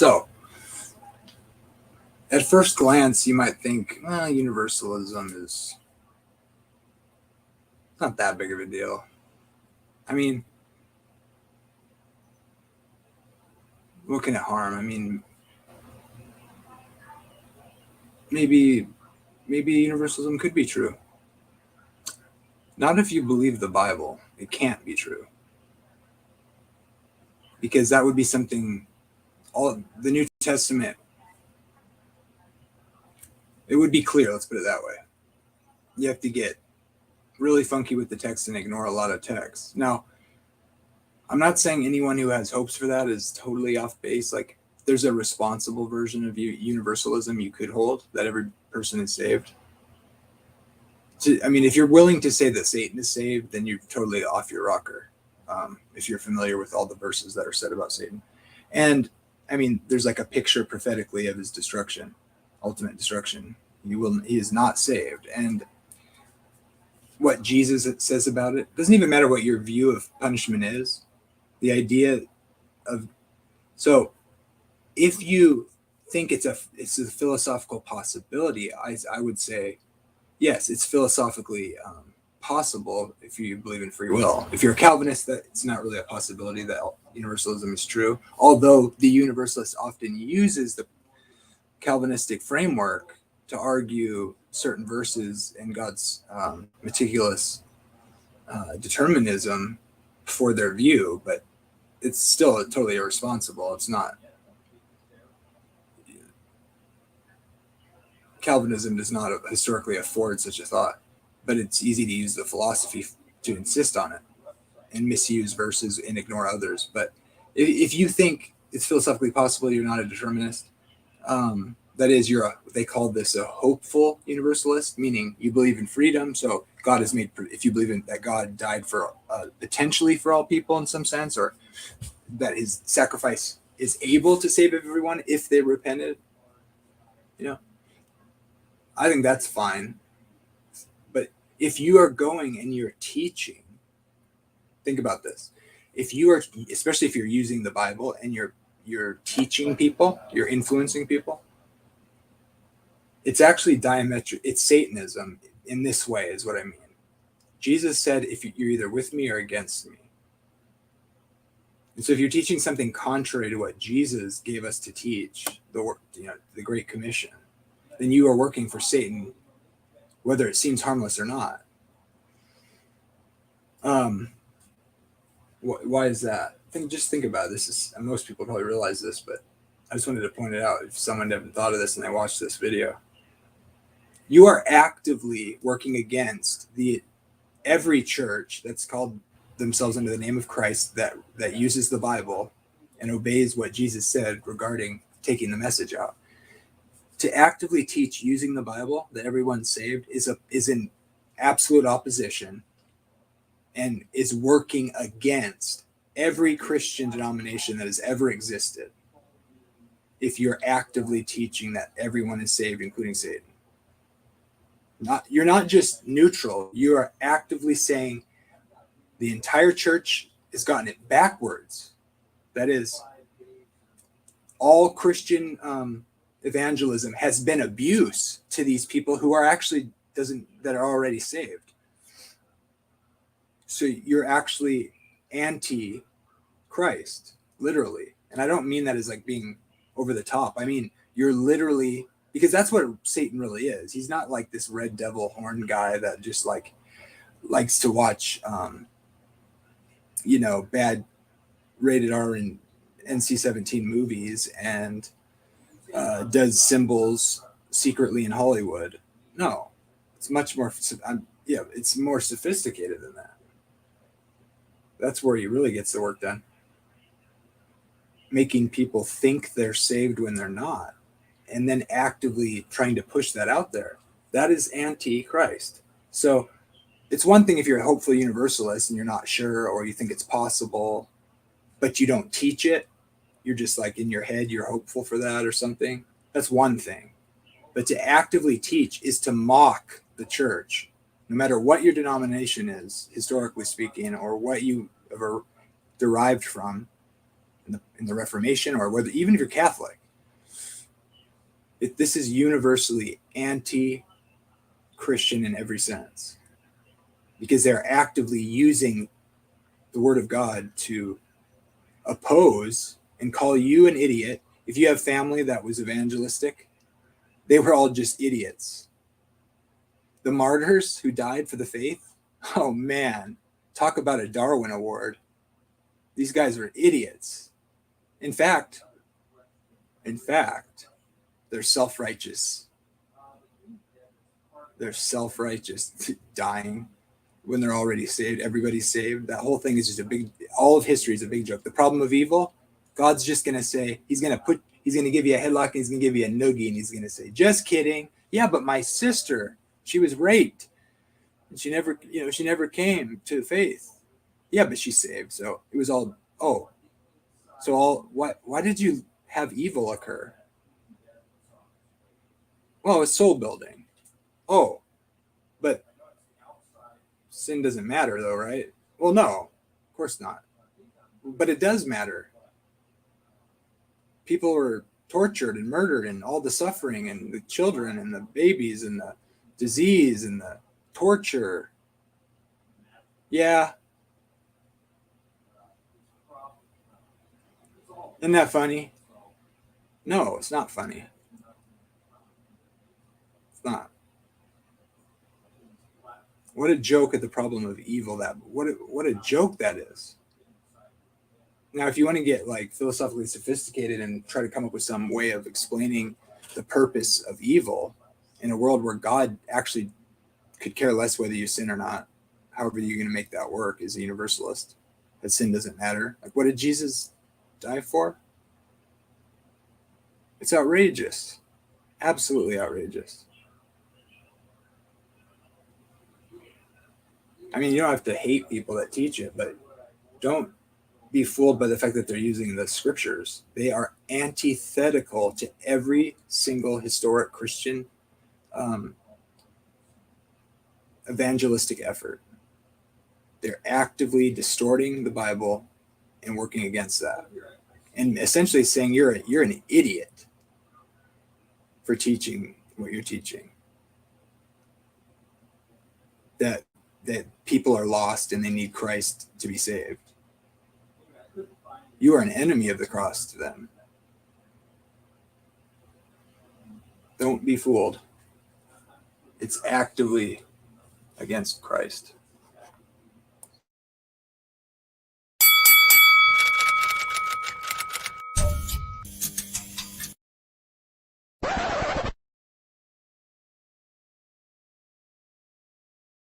So, at first glance, you might think, universalism is not that big of a deal. I mean, what can it harm? I mean, maybe universalism could be true. Not if you believe the Bible. It can't be true. Because that would be something, all the New Testament, it would be clear, let's put it that way. You have to get really funky with the text and ignore a lot of text. Now, I'm not saying anyone who has hopes for that is totally off base. Like, there's a responsible version of universalism you could hold, that every person is saved. I mean, if you're willing to say that Satan is saved, then you're totally off your rocker. If you're familiar with all the verses that are said about Satan. And I mean, there's like a picture prophetically of his destruction, ultimate destruction. He is not saved. And what Jesus says about it doesn't even matter what your view of punishment is. The idea of, so if you think it's a philosophical possibility, I would say, yes, it's philosophically possible if you believe in free will. If you're a Calvinist, that it's not really a possibility that universalism is true, although the universalist often uses the Calvinistic framework to argue certain verses in God's meticulous determinism for their view, but it's still totally irresponsible. It's not. Calvinism does not historically afford such a thought, but it's easy to use the philosophy to insist on it and misuse verses and ignore others. But if you think it's philosophically possible, you're not a determinist. That is, they call this a hopeful universalist, meaning you believe in freedom. So God has made, if you believe in that God died for potentially for all people in some sense, or that his sacrifice is able to save everyone if they repented, I think that's fine. But if you are going and you're teaching, think about this. If you are, especially if you're using the Bible and you're teaching people, you're influencing people, it's actually diametric. It's Satanism in this way is what I mean. Jesus said, if you're either with me or against me. And so if you're teaching something contrary to what Jesus gave us to teach, the Great Commission, then you are working for Satan, whether it seems harmless or not. Why is that? Just think about it. This is, most people probably realize this, but I just wanted to point it out if someone hadn't thought of this and they watched this video. You are actively working against every church that's called themselves under the name of Christ that uses the Bible and obeys what Jesus said regarding taking the message out. To actively teach using the Bible that everyone's saved is in absolute opposition and is working against every Christian denomination that has ever existed. If you're actively teaching that everyone is saved, including Satan. You're not just neutral, you are actively saying the entire church has gotten it backwards. That is, all Christian evangelism has been abuse to these people who are actually that are already saved. So you're actually anti-Christ, literally. And I don't mean that as like being over the top. I mean, you're literally, because that's what Satan really is. He's not like this red devil horn guy that just like likes to watch, bad rated R and NC-17 movies and does symbols secretly in Hollywood. No, it's much more. It's more sophisticated than that. That's where he really gets the work done. Making people think they're saved when they're not, and then actively trying to push that out there. That is anti-Christ. So it's one thing if you're a hopeful universalist and you're not sure, or you think it's possible, but you don't teach it. You're just like in your head, you're hopeful for that or something. That's one thing. But to actively teach is to mock the church, no matter what your denomination is, historically speaking, or what you ever derived from. in the Reformation, or whether even if you're Catholic, this is universally anti-Christian in every sense, because they're actively using the Word of God to oppose and call you an idiot. If you have family that was evangelistic, they were all just idiots. The martyrs who died for the faith, oh man, talk about a Darwin Award. These guys were idiots. In fact, they're self-righteous. They're self-righteous, dying when they're already saved. Everybody's saved. That whole thing is just all of history is a big joke. The problem of evil, God's just going to say, he's going to give you a headlock and he's going to give you a noogie, and he's going to say, just kidding. Yeah, but my sister, she was raped and she never came to faith. Yeah, but she's saved. So it was all, why did you have evil occur? Well, it's soul building. Oh, but sin doesn't matter though, right? Well, no, of course not. But it does matter. People were tortured and murdered, and all the suffering, and the children and the babies and the disease and the torture. Yeah. Isn't that funny? No, it's not funny. It's not. What a joke at the problem of evil what a joke that is. Now, if you want to get like philosophically sophisticated and try to come up with some way of explaining the purpose of evil in a world where God actually could care less whether you sin or not, however you're going to make that work as a universalist, that sin doesn't matter. Like, what did Jesus die for? It's outrageous. Absolutely outrageous. I mean, you don't have to hate people that teach it, but don't be fooled by the fact that they're using the scriptures. They are antithetical to every single historic Christian evangelistic effort. They're actively distorting the Bible and working against that, and essentially saying you're an idiot for teaching what you're teaching. That people are lost and they need Christ to be saved. You are an enemy of the cross to them. Don't be fooled. It's actively against Christ.